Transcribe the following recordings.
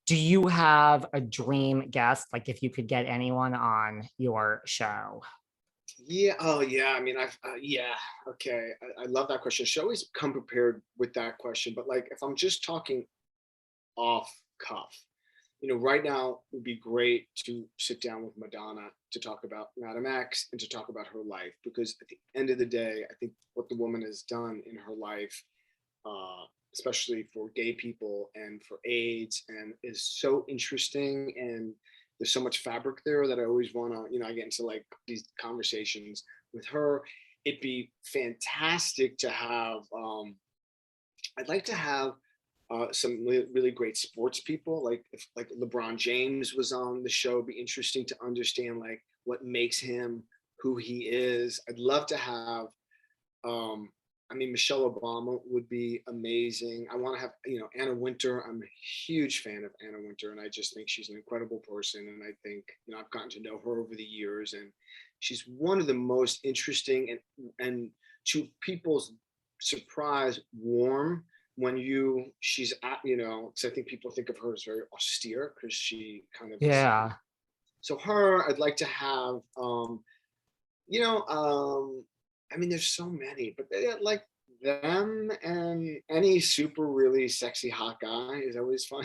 Do you have a dream guest? Like if you could get anyone on your show? Yeah. Oh, yeah. I mean, yeah. Okay. I love that question. I should always come prepared with that question. But like, if I'm just talking off cuff, right now it would be great to sit down with Madonna to talk about Madam X and to talk about her life. Because at the end of the day, I think what the woman has done in her life, uh, especially for gay people and for AIDS, and is so interesting. And there's so much fabric there that I always want to, I get into like these conversations with her. It'd be fantastic to have. I'd like to have some really great sports people, like if like LeBron James was on the show. It'd be interesting to understand like what makes him who he is. I'd love to have um, I mean, Michelle Obama would be amazing. I want to have, Anna Wintour. I'm a huge fan of Anna Wintour, and I just think she's an incredible person. And I think, I've gotten to know her over the years, and she's one of the most interesting and to people's surprise, warm when she's at, because I think people think of her as very austere because she kind of is. Yeah. So her, I'd like to have, you know, I mean, there's so many, but like them and any super really sexy hot guy is always fun.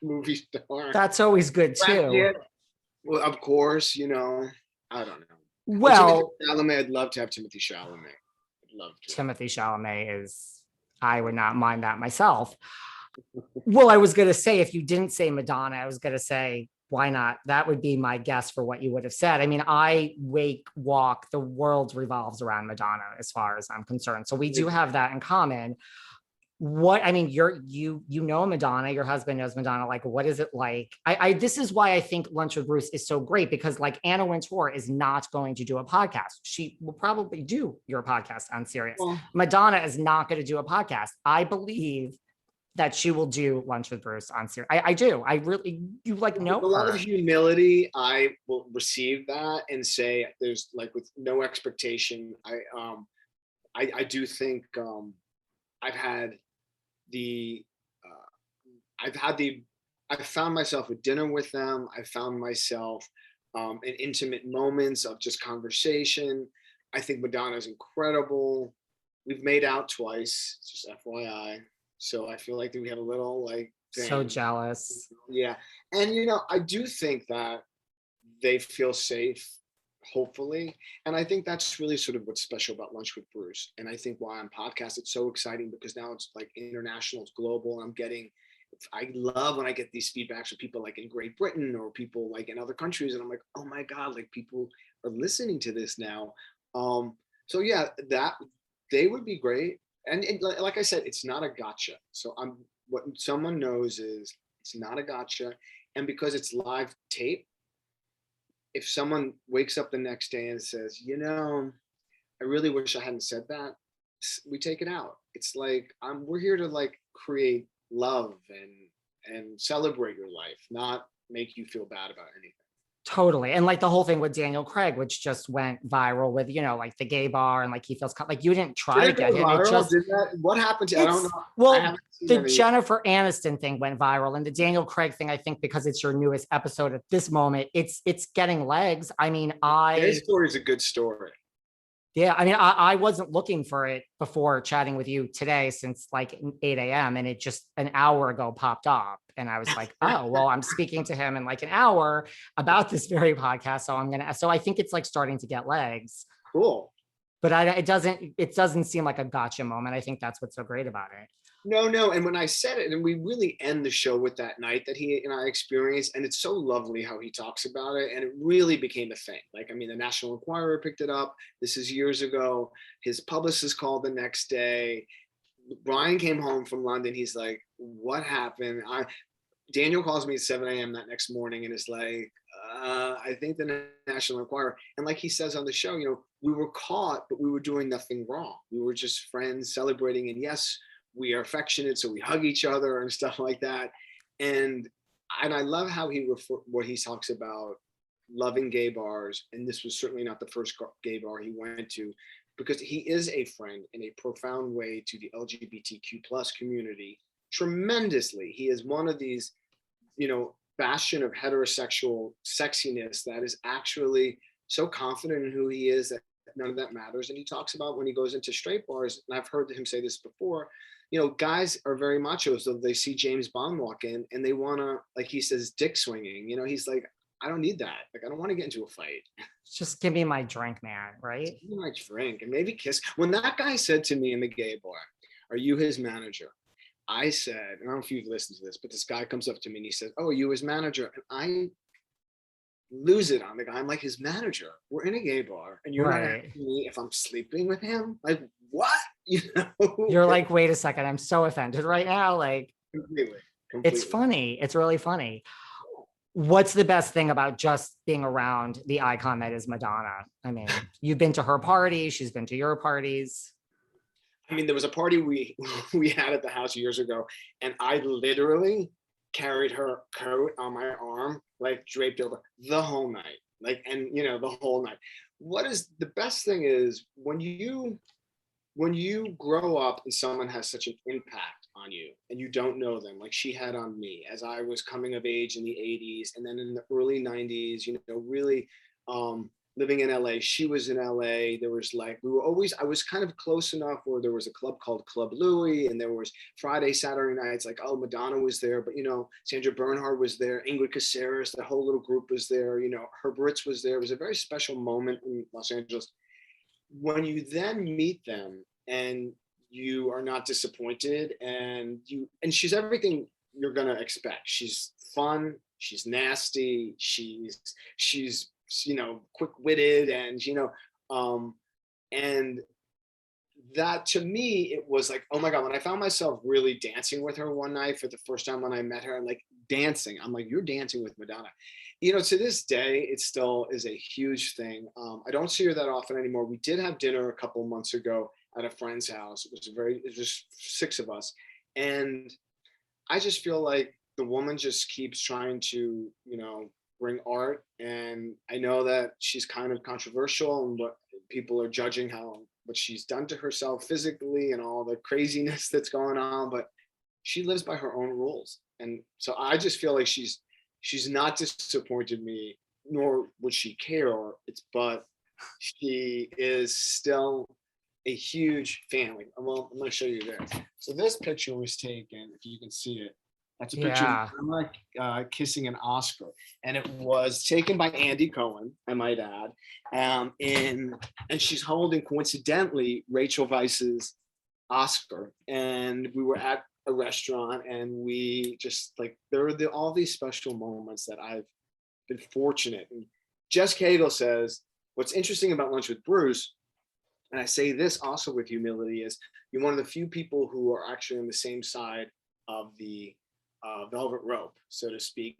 Movie star. That's always good too. Well, of course, I don't know. Well, Chalamet, I'd love to have Timothy Chalamet. I'd love to. Timothy Chalamet I would not mind that myself. Well, I was going to say, if you didn't say Madonna, I was going to say, why not? That would be my guess for what you would have said. I mean, I walk, the world revolves around Madonna as far as I'm concerned. So we do have that in common. You know Madonna, your husband knows Madonna. Like, what is it like? This is why I think Lunch with Bruce is so great, because like Anna Wintour is not going to do a podcast. She will probably do your podcast on Sirius. Well, Madonna is not going to do a podcast. I believe that she will do Lunch with Bruce on Sirius. I do. I really, you like know with a lot of humility, I will receive that and say there's like with no expectation. I do think I've found myself at dinner with them. I found myself in intimate moments of just conversation. I think Madonna is incredible. We've made out twice, just FYI. So I feel like we have a little like thing. So jealous. Yeah. And I do think that they feel safe, hopefully. And I think that's really sort of what's special about Lunch with Bruce. And I think why on podcast, it's so exciting because now it's like international, it's global. And I love when I get these feedbacks from people like in Great Britain or people like in other countries. And I'm like, oh my God, like people are listening to this now. So yeah, that they would be great. And like I said, it's not a gotcha. So what someone knows is it's not a gotcha. And because it's live tape, if someone wakes up the next day and says, I really wish I hadn't said that, we take it out. It's like, we're here to like create love and celebrate your life, not make you feel bad about anything. Totally. And like the whole thing with Daniel Craig, which just went viral with, like the gay bar and like he feels like you didn't try to get him. What happened to I don't know. Well, the Jennifer Aniston thing went viral, and the Daniel Craig thing, I think because it's your newest episode at this moment, it's getting legs. I mean, his story is a good story. Yeah, I mean, I wasn't looking for it before chatting with you today since like 8 a.m. and it just an hour ago popped up. And I was like, oh, well, I'm speaking to him in like an hour about this very podcast. So I think it's like starting to get legs. Cool. But it doesn't seem like a gotcha moment. I think that's what's so great about it. No. And when I said it, and we really end the show with that night that he and I experienced, and it's so lovely how he talks about it. And it really became a thing. Like, I mean, the National Enquirer picked it up. This is years ago. His publicist called the next day. Brian came home from London. He's like, what happened? Daniel calls me at 7 a.m. that next morning and is like, I think the National Enquirer. And like he says on the show, we were caught, but we were doing nothing wrong. We were just friends celebrating. And yes, we are affectionate, so we hug each other and stuff like that. And I love how what he talks about loving gay bars. And this was certainly not the first gay bar he went to, because he is a friend in a profound way to the LGBTQ plus community. Tremendously. He is one of these bastion of heterosexual sexiness that is actually so confident in who he is that none of that matters. And he talks about when he goes into straight bars, and I've heard him say this before, guys are very macho, so they see James Bond walk in and they want to, like he says, dick swinging. He's like, I don't need that. Like, I don't want to get into a fight. Just give me my drink, man, right? Just give me my drink and maybe kiss. When that guy said to me in the gay bar, are you his manager? I said, and I don't know if you've listened to this, but this guy comes up to me and he says, oh, are you his manager? And I lose it on the guy. I'm like, his manager. We're in a gay bar and you're not asking me if I'm sleeping with him? Like, what? You're like, wait a second, I'm so offended right now. Like, completely. It's funny. It's really funny. What's the best thing about just being around the icon that is Madonna? I mean, you've been to her party, she's been to your parties. I mean, there was a party we had at the house years ago, and I literally carried her coat on my arm, like draped over the whole night, like, and the whole night. What is the best thing is when you grow up and someone has such an impact on you and you don't know them, like she had on me as I was coming of age in the 80s, and then in the early 90s, really living in LA. She was in LA. There was like, I was kind of close enough where there was a club called Club Louie, and there was Friday, Saturday nights, like, oh, Madonna was there, but Sandra Bernhard was there, Ingrid Caceres, the whole little group was there, Herb Ritts was there. It was a very special moment in Los Angeles. When you then meet them and you are not disappointed, and she's everything you're gonna expect. She's fun, she's nasty, she's quick-witted, and and that, to me, it was like, oh my God, when I found myself really dancing with her one night for the first time when I met her, and like dancing, I'm like, you're dancing with Madonna. To this day, it still is a huge thing. I don't see her that often anymore. We did have dinner a couple of months ago at a friend's house. It was just 6 of us. And I just feel like the woman just keeps trying to, bring art. And I know that she's kind of controversial, and what people are judging what she's done to herself physically and all the craziness that's going on, but she lives by her own rules. And so I just feel like she's not disappointed me, nor would she care, but she is still a huge fan. Like, well, I'm going to show you this. So this picture was taken, if you can see it. That's a picture of Emma kissing an Oscar, and it was taken by Andy Cohen, I might add. And she's holding, coincidentally, Rachel Weisz's Oscar. And we were at a restaurant, and we just, like, there are all these special moments that I've been fortunate. And Jess Cagle says, what's interesting about Lunch with Bruce, and I say this also with humility, is you're one of the few people who are actually on the same side of the velvet rope, so to speak,